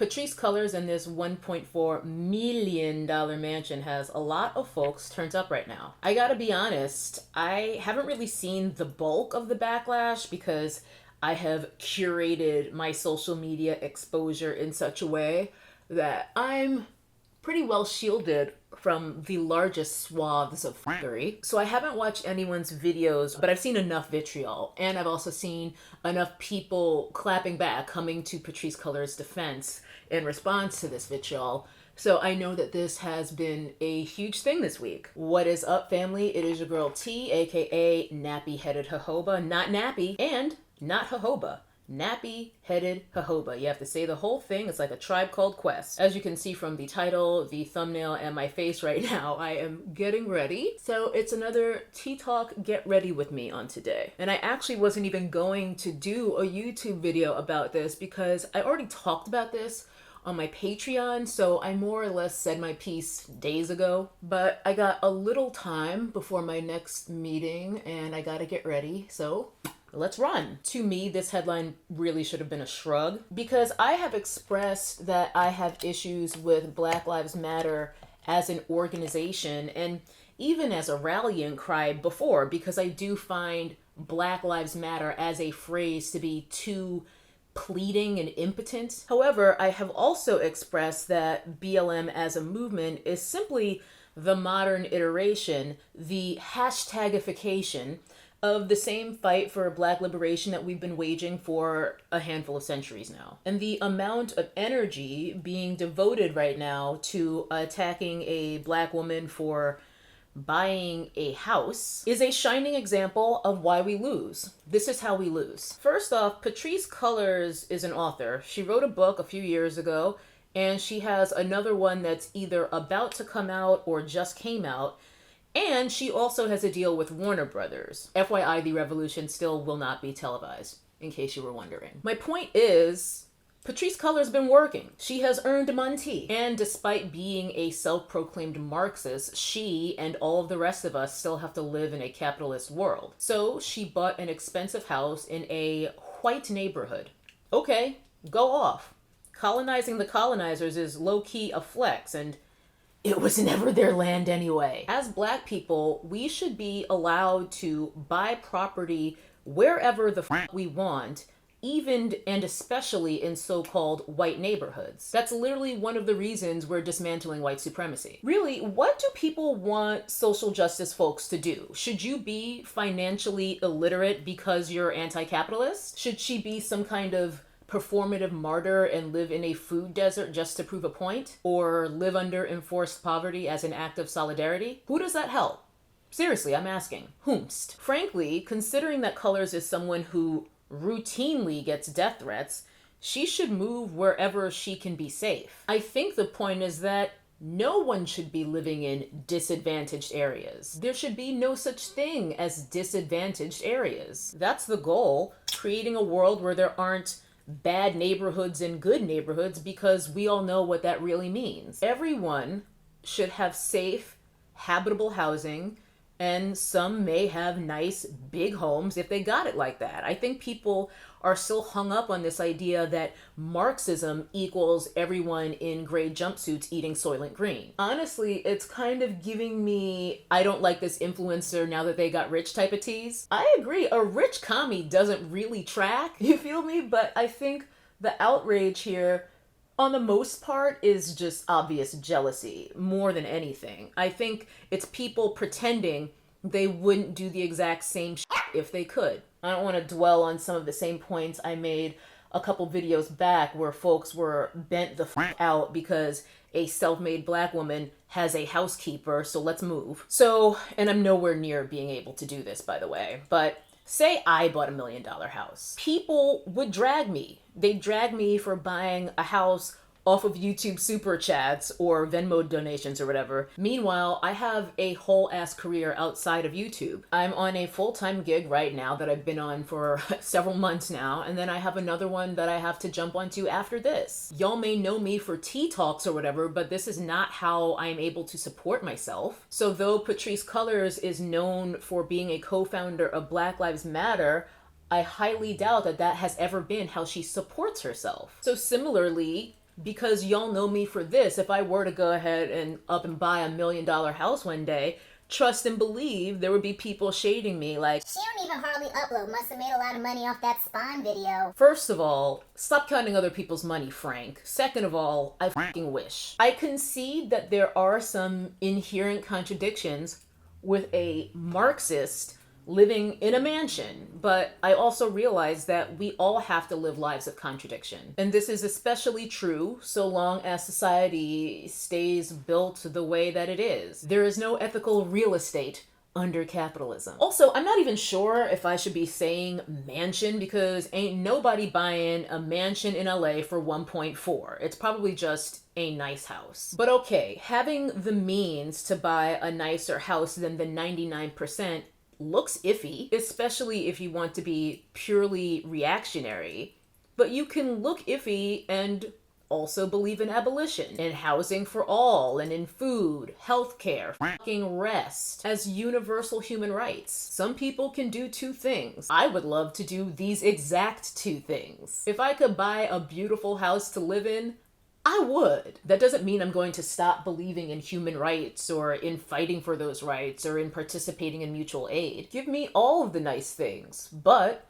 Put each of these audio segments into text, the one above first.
Patrisse Cullors in this $1.4 million mansion has a lot of folks turned up right now. I gotta be honest, I haven't really seen the bulk of the backlash because I have curated my social media exposure in such a way that I'm pretty well shielded from the largest swaths of fuckery. So I haven't watched anyone's videos, but I've seen enough vitriol, and I've also seen enough people clapping back, coming to Patrisse Cullors' defense in response to this vitriol. So I know that this has been a huge thing this week. What is up, family? It is your girl T, aka Nappy-Headed Jojoba, not Nappy, and not Jojoba. Nappy-Headed Jojoba. You have to say the whole thing. It's like a Tribe Called Quest. As you can see from the title, the thumbnail, and my face right now, I am getting ready. So it's another Tea Talk Get Ready With Me on today. And I actually wasn't even going to do a YouTube video about this because I already talked about this on my Patreon, so I more or less said my piece days ago. But I got a little time before my next meeting and I gotta get ready, so let's run. To me, this headline really should have been a shrug because I have expressed that I have issues with Black Lives Matter as an organization and even as a rallying cry before, because I do find Black Lives Matter as a phrase to be too pleading and impotent. However, I have also expressed that BLM as a movement is simply the modern iteration, the hashtagification of the same fight for Black liberation that we've been waging for a handful of centuries now. And the amount of energy being devoted right now to attacking a Black woman for buying a house is a shining example of why we lose. This is how we lose. First off, Patrisse Cullors is an author. She wrote a book a few years ago, and she has another one that's either about to come out or just came out. And she also has a deal with Warner Brothers. FYI, the revolution still will not be televised, in case you were wondering. My point is, Patrisse Cullors has been working. She has earned money. And despite being a self-proclaimed Marxist, she and all of the rest of us still have to live in a capitalist world. So she bought an expensive house in a white neighborhood. Okay, go off. Colonizing the colonizers is low-key a flex, and it was never their land anyway. As Black people, we should be allowed to buy property wherever the f we want, even and especially in so-called white neighborhoods. That's literally one of the reasons we're dismantling white supremacy. Really, what do people want social justice folks to do? Should you be financially illiterate because you're anti-capitalist? Should she be some kind of performative martyr and live in a food desert just to prove a point? Or live under enforced poverty as an act of solidarity? Who does that help? Seriously, I'm asking. Whomst? Frankly, considering that Cullors is someone who routinely gets death threats, she should move wherever she can be safe. I think the point is that no one should be living in disadvantaged areas. There should be no such thing as disadvantaged areas. That's the goal, creating a world where there aren't bad neighborhoods and good neighborhoods, because we all know what that really means. Everyone should have safe, habitable housing, and some may have nice big homes if they got it like that. I think people are still hung up on this idea that Marxism equals everyone in gray jumpsuits eating Soylent Green. Honestly, it's kind of giving me I don't like this influencer now that they got rich type of tease. I agree, a rich commie doesn't really track, you feel me? But I think the outrage here, on the most part, is just obvious jealousy more than anything. I think it's people pretending they wouldn't do the exact same shit if they could. I don't want to dwell on some of the same points I made a couple videos back where folks were bent the f out because a self-made Black woman has a housekeeper, so let's move. So, and I'm nowhere near being able to do this, by the way, but say I bought $1 million house. People would drag me. They'd drag me for buying a house off of YouTube super chats or Venmo donations or whatever. Meanwhile, I have a whole ass career outside of YouTube. I'm on a full-time gig right now that I've been on for several months now, and then I have another one that I have to jump onto after this. Y'all may know me for tea talks or whatever, but this is not how I'm able to support myself. So though Patrisse Cullors is known for being a co-founder of Black Lives Matter, I highly doubt that that has ever been how she supports herself. So similarly, because y'all know me for this. If I were to go ahead and up and buy $1 million house one day, trust and believe there would be people shading me like, she don't even hardly upload, must have made a lot of money off that Spawn video. First of all, stop counting other people's money, Frank. Second of all, I fucking wish. I concede that there are some inherent contradictions with a Marxist living in a mansion, but I also realize that we all have to live lives of contradiction. And this is especially true so long as society stays built the way that it is. There is no ethical real estate under capitalism. Also, I'm not even sure if I should be saying mansion, because ain't nobody buying a mansion in LA for 1.4. It's probably just a nice house. But okay, having the means to buy a nicer house than the 99% looks iffy, especially if you want to be purely reactionary. But you can look iffy and also believe in abolition, in housing for all, and in food, healthcare, fucking rest as universal human rights. Some people can do two things. I would love to do these exact two things. If I could buy a beautiful house to live in, I would. That doesn't mean I'm going to stop believing in human rights or in fighting for those rights or in participating in mutual aid. Give me all of the nice things, but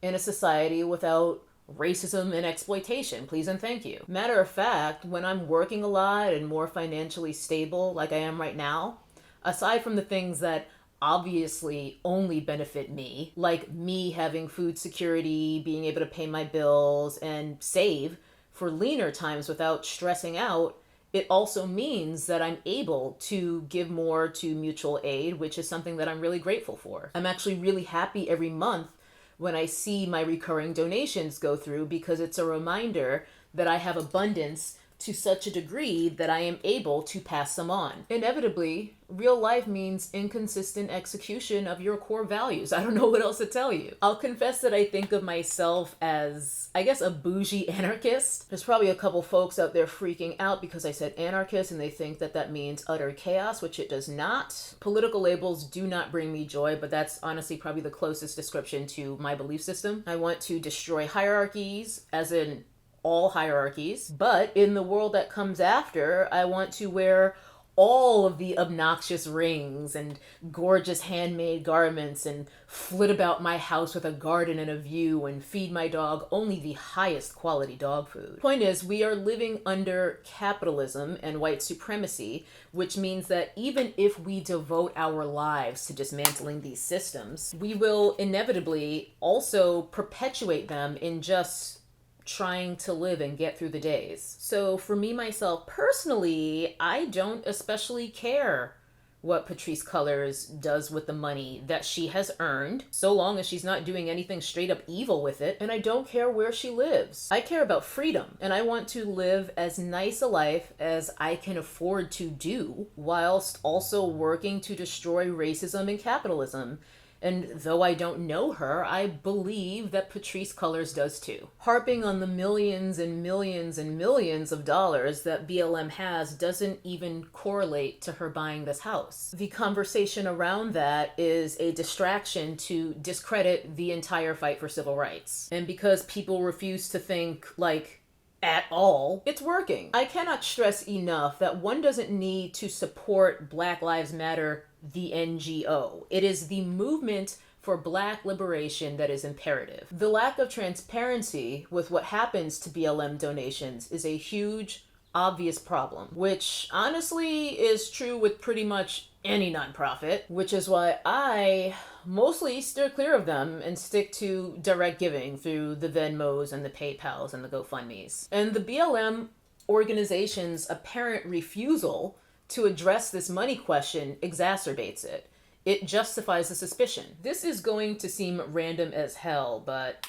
in a society without racism and exploitation, please and thank you. Matter of fact, when I'm working a lot and more financially stable like I am right now, aside from the things that obviously only benefit me, like me having food security, being able to pay my bills, and save for leaner times without stressing out, it also means that I'm able to give more to mutual aid, which is something that I'm really grateful for. I'm actually really happy every month when I see my recurring donations go through, because it's a reminder that I have abundance to such a degree that I am able to pass them on. Inevitably, real life means inconsistent execution of your core values. I don't know what else to tell you. I'll confess that I think of myself as, I guess, a bougie anarchist. There's probably a couple folks out there freaking out because I said anarchist and they think that that means utter chaos, which it does not. Political labels do not bring me joy, but that's honestly probably the closest description to my belief system. I want to destroy hierarchies, as in all hierarchies, but in the world that comes after, I want to wear all of the obnoxious rings and gorgeous handmade garments and flit about my house with a garden and a view and feed my dog only the highest quality dog food. Point is, we are living under capitalism and white supremacy, which means that even if we devote our lives to dismantling these systems, we will inevitably also perpetuate them in just trying to live and get through the days. So for me, myself, personally, I don't especially care what Patrisse Cullors does with the money that she has earned, so long as she's not doing anything straight up evil with it, and I don't care where she lives. I care about freedom, and I want to live as nice a life as I can afford to do, whilst also working to destroy racism and capitalism. And though I don't know her, I believe that Patrisse Cullors does too. Harping on the millions and millions and millions of dollars that BLM has doesn't even correlate to her buying this house. The conversation around that is a distraction to discredit the entire fight for civil rights. And because people refuse to think like at all, it's working. I cannot stress enough that one doesn't need to support Black Lives Matter, the NGO. It is the movement for Black liberation that is imperative. The lack of transparency with what happens to BLM donations is a huge, obvious problem, which honestly is true with pretty much any nonprofit, which is why I mostly steer clear of them and stick to direct giving through the Venmos and the PayPals and the GoFundMes. And the BLM organization's apparent refusal to address this money question exacerbates it. It justifies the suspicion. This is going to seem random as hell, but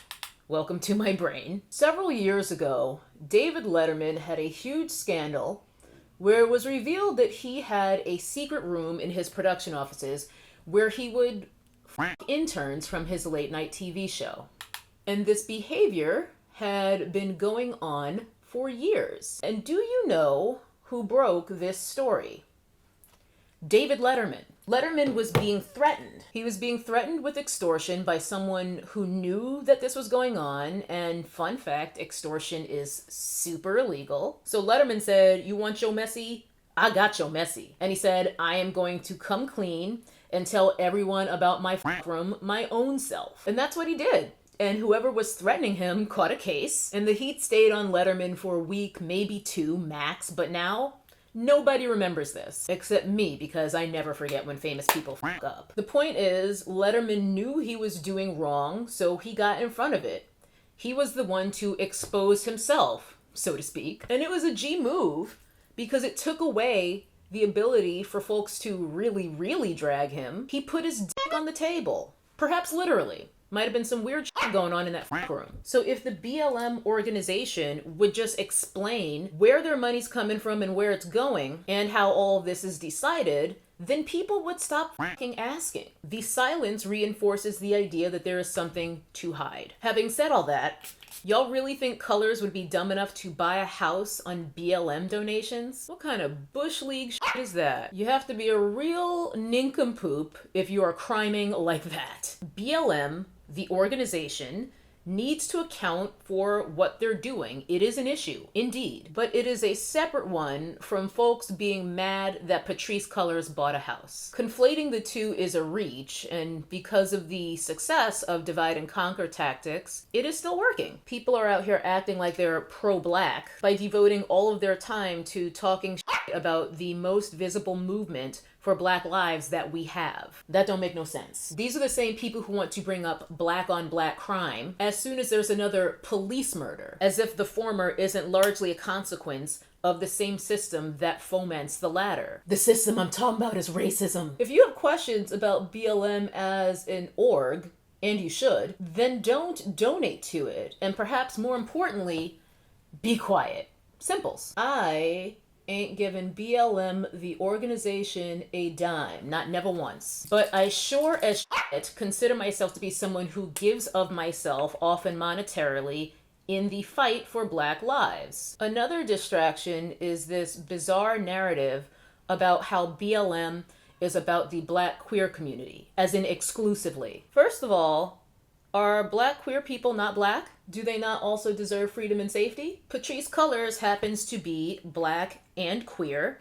welcome to my brain. Several years ago, David Letterman had a huge scandal where it was revealed that he had a secret room in his production offices where he would f*** interns from his late night TV show. And this behavior had been going on for years. And do you know who broke this story? David Letterman. Letterman was being threatened. He was being threatened with extortion by someone who knew that this was going on. And fun fact, extortion is super illegal. So Letterman said, "You want your messy? I got your messy." And he said, "I am going to come clean and tell everyone about my room, my own self." And that's what he did. And whoever was threatening him caught a case. And the heat stayed on Letterman for a week, maybe two max. But now, nobody remembers this, except me, because I never forget when famous people fuck up. The point is, Letterman knew he was doing wrong, so he got in front of it. He was the one to expose himself, so to speak. And it was a G move, because it took away the ability for folks to really, really drag him. He put his dick on the table. Perhaps literally. Might have been some weird shit going on in that room. So if the BLM organization would just explain where their money's coming from and where it's going and how all of this is decided, then people would stop fucking asking. The silence reinforces the idea that there is something to hide. Having said all that, y'all really think Cullors would be dumb enough to buy a house on BLM donations? What kind of bush league shit is that? You have to be a real nincompoop if you are criming like that. BLM, the organization, needs to account for what they're doing. It is an issue, indeed, but it is a separate one from folks being mad that Patrisse Cullors bought a house. Conflating the two is a reach, and because of the success of divide and conquer tactics, it is still working. People are out here acting like they're pro-black by devoting all of their time to talking shit about the most visible movement for Black lives that we have. That don't make no sense. These are the same people who want to bring up black on black crime as soon as there's another police murder, as if the former isn't largely a consequence of the same system that foments the latter. The system I'm talking about is racism. If you have questions about BLM as an org, and you should, then don't donate to it. And perhaps more importantly, be quiet. Simples. I ain't given BLM, the organization, a dime. Not never once. But I sure as shit consider myself to be someone who gives of myself, often monetarily, in the fight for Black lives. Another distraction is this bizarre narrative about how BLM is about the Black queer community, as in exclusively. First of all, are Black queer people not Black? Do they not also deserve freedom and safety? Patrisse Cullors happens to be Black and queer,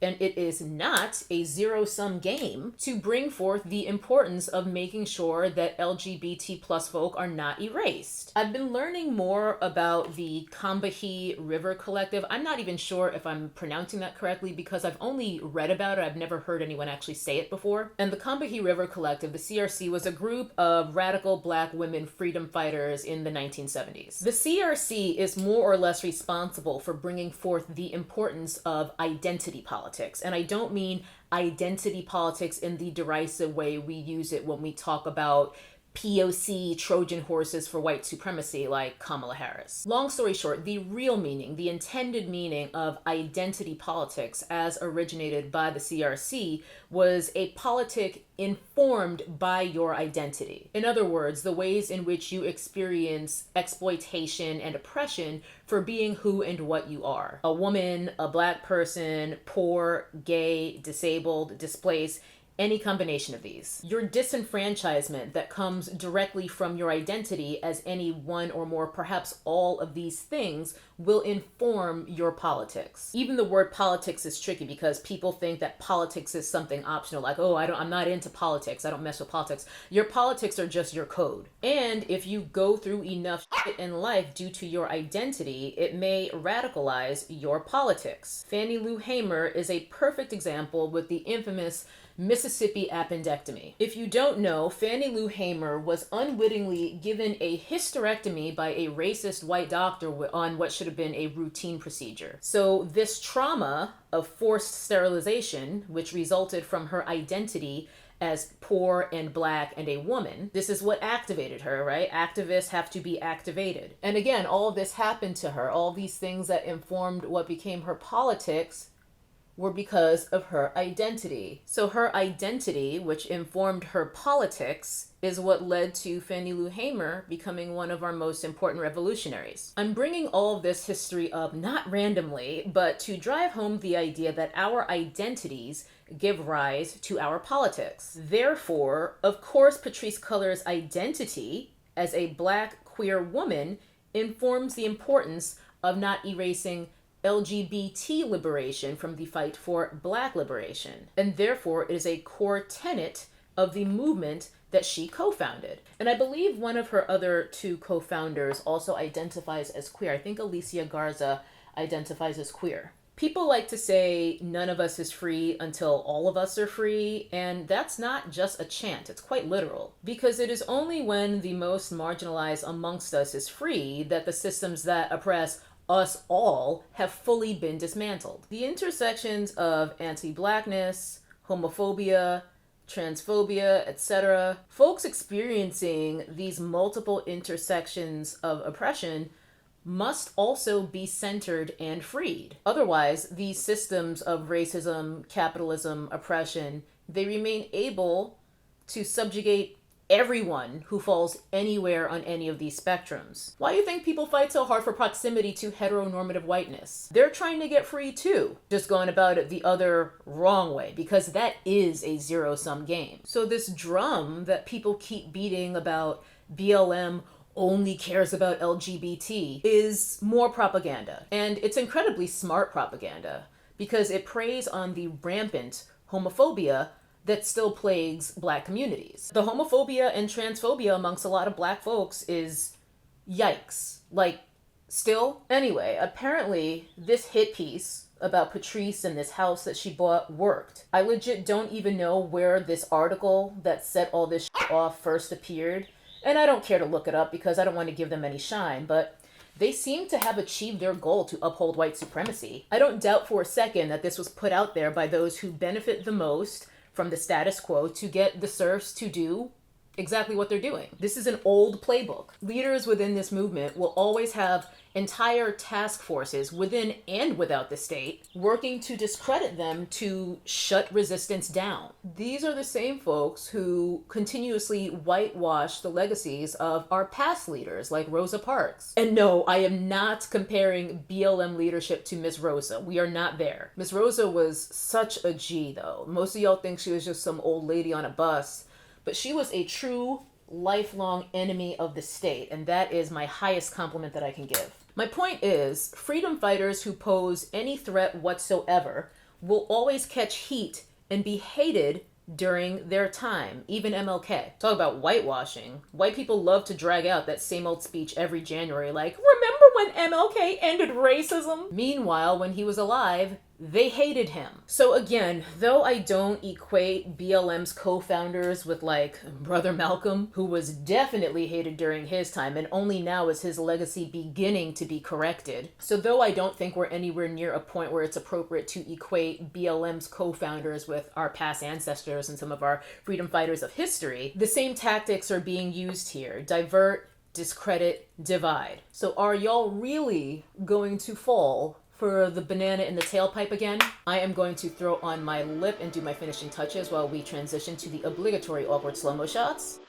and it is not a zero-sum game to bring forth the importance of making sure that LGBT plus folk are not erased. I've been learning more about the Combahee River Collective. I'm not even sure if I'm pronouncing that correctly because I've only read about it. I've never heard anyone actually say it before. And the Combahee River Collective, the CRC, was a group of radical Black women freedom fighters in the 1970s. The CRC is more or less responsible for bringing forth the importance of identity politics. And I don't mean identity politics in the derisive way we use it when we talk about POC Trojan horses for white supremacy like Kamala Harris. Long story short, the real meaning, the intended meaning of identity politics as originated by the CRC was a politic informed by your identity. In other words, the ways in which you experience exploitation and oppression for being who and what you are. A woman, a Black person, poor, gay, disabled, displaced, any combination of these. Your disenfranchisement that comes directly from your identity as any one or more, perhaps all of these things will inform your politics. Even the word politics is tricky because people think that politics is something optional, like, oh, I'm not into politics, I don't mess with politics. Your politics are just your code. And if you go through enough shit in life due to your identity, it may radicalize your politics. Fannie Lou Hamer is a perfect example with the infamous Mississippi appendectomy. If you don't know, Fannie Lou Hamer was unwittingly given a hysterectomy by a racist white doctor on what should have been a routine procedure. So this trauma of forced sterilization, which resulted from her identity as poor and Black and a woman, this is what activated her, right? Activists have to be activated. And again, all of this happened to her. All these things that informed what became her politics were because of her identity. So her identity, which informed her politics, is what led to Fannie Lou Hamer becoming one of our most important revolutionaries. I'm bringing all of this history up not randomly, but to drive home the idea that our identities give rise to our politics. Therefore, of course, Patrisse Cullors' identity as a Black queer woman informs the importance of not erasing LGBT liberation from the fight for Black liberation. And therefore, it is a core tenet of the movement that she co-founded. And I believe one of her other two co-founders also identifies as queer. I think Alicia Garza identifies as queer. People like to say none of us is free until all of us are free, and that's not just a chant, it's quite literal. Because it is only when the most marginalized amongst us is free that the systems that oppress us all have fully been dismantled. The intersections of anti-Blackness, homophobia, transphobia, etc. Folks experiencing these multiple intersections of oppression must also be centered and freed. Otherwise, these systems of racism, capitalism, oppression, they remain able to subjugate everyone who falls anywhere on any of these spectrums. Why do you think people fight so hard for proximity to heteronormative whiteness? They're trying to get free too, just going about it the other wrong way, because that is a zero-sum game. So this drum that people keep beating about BLM only cares about LGBT is more propaganda. And it's incredibly smart propaganda because it preys on the rampant homophobia that still plagues Black communities. The homophobia and transphobia amongst a lot of Black folks is yikes. Like, still? Anyway, apparently this hit piece about Patrisse and this house that she bought worked. I legit don't even know where this article that set all this shit off first appeared, and I don't care to look it up because I don't want to give them any shine, but they seem to have achieved their goal to uphold white supremacy. I don't doubt for a second that this was put out there by those who benefit the most from the status quo to get the serfs to do exactly what they're doing. This is an old playbook. Leaders within this movement will always have entire task forces within and without the state working to discredit them to shut resistance down. These are the same folks who continuously whitewash the legacies of our past leaders like Rosa Parks. And no, I am not comparing BLM leadership to Miss Rosa. We are not there. Miss Rosa was such a G though. Most of y'all think she was just some old lady on a bus, but she was a true lifelong enemy of the state, and that is my highest compliment that I can give. My point is, freedom fighters who pose any threat whatsoever will always catch heat and be hated during their time, even MLK. Talk about whitewashing. White people love to drag out that same old speech every January, like, remember when MLK ended racism? Meanwhile, when he was alive, they hated him. So again, though I don't equate BLM's co-founders with like Brother Malcolm, who was definitely hated during his time and only now is his legacy beginning to be corrected. So though I don't think we're anywhere near a point where it's appropriate to equate BLM's co-founders with our past ancestors and some of our freedom fighters of history, the same tactics are being used here. Divert, discredit, divide. So are y'all really going to fall for the banana in the tailpipe again? I am going to throw on my lip and do my finishing touches while we transition to the obligatory awkward slow-mo shots.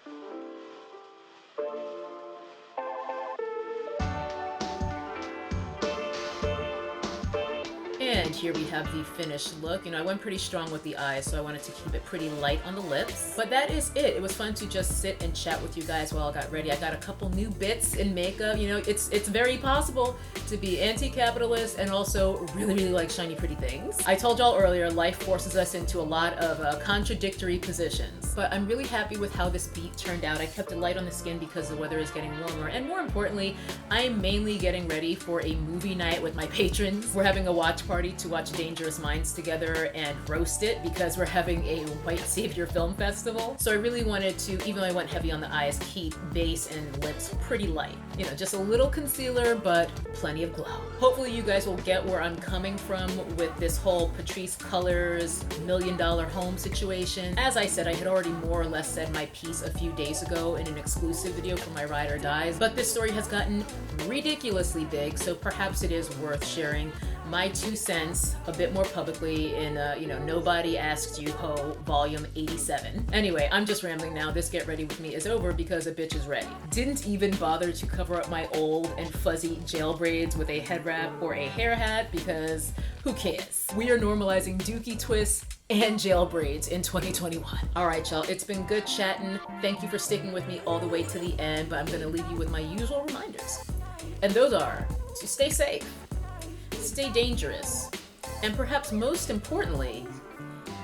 And here we have the finished look. You know, I went pretty strong with the eyes, so I wanted to keep it pretty light on the lips. But that is it. It was fun to just sit and chat with you guys while I got ready. I got a couple new bits in makeup. You know, it's very possible to be anti-capitalist and also really like shiny pretty things. I told y'all earlier, life forces us into a lot of contradictory positions. But I'm really happy with how this beat turned out. I kept it light on the skin because the weather is getting warmer. And more importantly, I'm mainly getting ready for a movie night with my patrons. We're having a watch party to watch Dangerous Minds together and roast it because we're having a white savior film festival. So I really wanted to, even though I went heavy on the eyes, keep base and lips pretty light. You know, just a little concealer, but plenty of glow. Hopefully you guys will get where I'm coming from with this whole Patrisse Cullors $1 million home situation. As I said, I had already more or less said my piece a few days ago in an exclusive video for my Ride or Dies, but this story has gotten ridiculously big, so perhaps it is worth sharing my 2 cents a bit more publicly in, Nobody Asked You Ho, volume 87. Anyway, I'm just rambling now. This Get Ready With Me is over because a bitch is ready. Didn't even bother to cover up my old and fuzzy jail braids with a head wrap or a hair hat because Who cares? We are normalizing dookie twists and jail braids in 2021. All right, y'all, it's been good chatting. Thank you for sticking with me all the way to the end, but I'm gonna leave you with my usual reminders. And those are to stay safe, stay dangerous, and perhaps most importantly,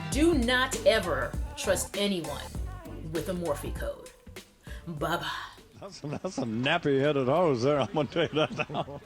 do not ever trust anyone with a Morphe code. Bye-bye. That's a nappy-headed hose there, I'm gonna tell you that now.